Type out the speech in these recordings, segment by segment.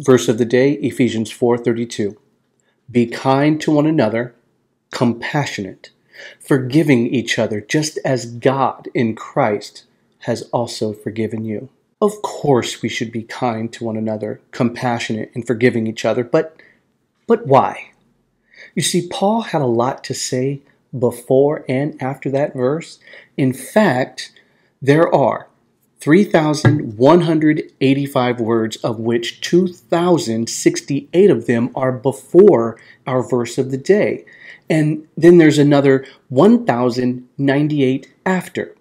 Verse of the day, Ephesians 4:32. Be kind to one another, compassionate, forgiving each other, just as God in Christ has also forgiven you. Of course we should be kind to one another, compassionate, and forgiving each other, but why? You see, Paul had a lot to say before and after that verse. In fact, there are 3,185 words, of which 2,068 of them are before our verse of the day. And then there's another 1,098 after.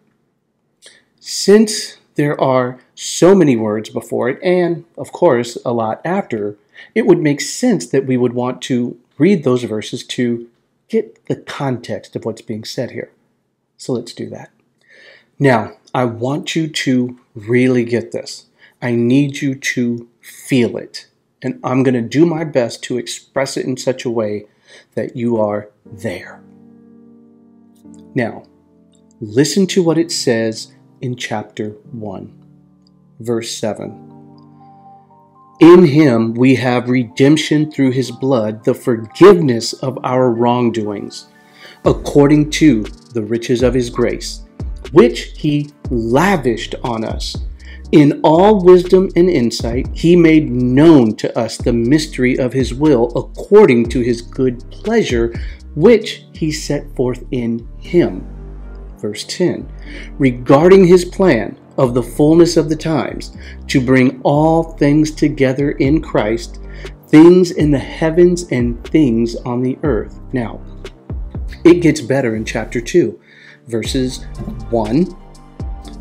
Since there are so many words before it, and of course a lot after, it would make sense that we would want to read those verses to get the context of what's being said here. So let's do that. Now, I want you to really get this. I need you to feel it. And I'm going to do my best to express it in such a way that you are there. Now, listen to what it says in chapter 1, verse 7. In him we have redemption through his blood, the forgiveness of our wrongdoings, according to the riches of his grace, which he lavished on us. In all wisdom and insight, he made known to us the mystery of his will, according to his good pleasure, which he set forth in him. Verse 10, regarding his plan of the fullness of the times, to bring all things together in Christ, things in the heavens and things on the earth. Now, it gets better in chapter 2, verses 1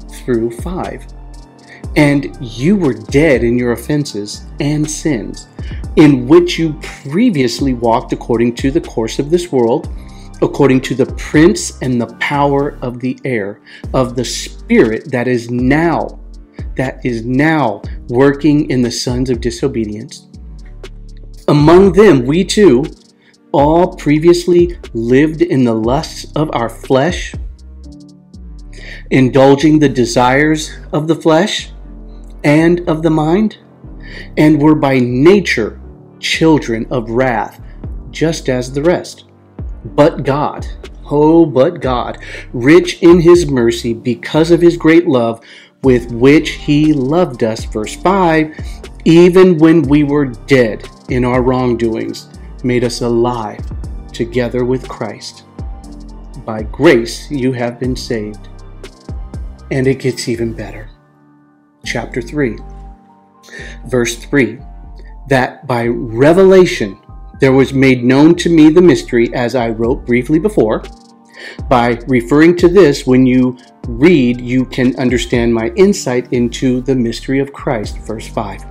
through 5. And you were dead in your offenses and sins, in which you previously walked according to the course of this world, according to the prince and the power of the air, of the spirit that is now working in the sons of disobedience. Among them we too all previously lived in the lusts of our flesh, indulging the desires of the flesh and of the mind, and were by nature children of wrath, just as the rest. But God, rich in his mercy, because of his great love with which he loved us, verse 5, even when we were dead in our wrongdoings, made us alive together with Christ. By grace you have been saved. And it gets even better. Chapter 3, verse 3, that by revelation there was made known to me the mystery, as I wrote briefly before. By referring to this, when you read, you can understand my insight into the mystery of Christ, verse 5,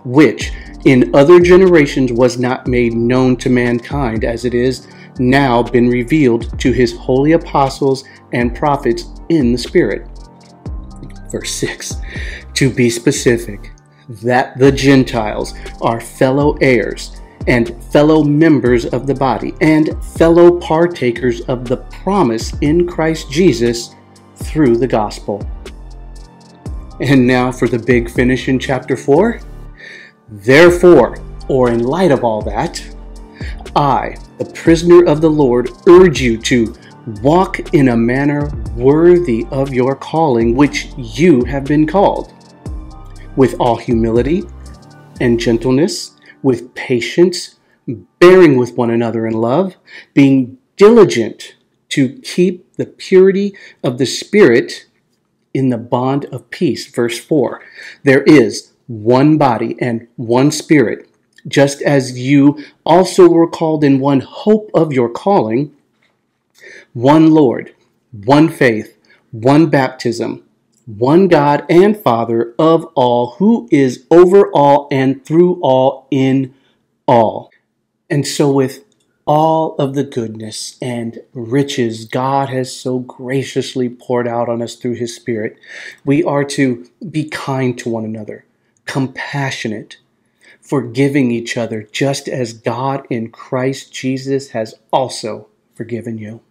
which in other generations was not made known to mankind, as it is now been revealed to his holy apostles and prophets in the Spirit. Verse 6, to be specific, that the Gentiles are fellow heirs and fellow members of the body, and fellow partakers of the promise in Christ Jesus through the gospel. And now for the big finish in chapter 4. Therefore, or in light of all that, I, the prisoner of the Lord, urge you to walk in a manner worthy of your calling, which you have been called, with all humility and gentleness, with patience, bearing with one another in love, being diligent to keep the purity of the Spirit in the bond of peace. Verse 4, there is one body and one Spirit, just as you also were called in one hope of your calling, one Lord, one faith, one baptism, one God and Father of all, who is over all and through all in all. And so with all of the goodness and riches God has so graciously poured out on us through his Spirit, we are to be kind to one another, compassionate, forgiving each other, just as God in Christ Jesus has also forgiven you.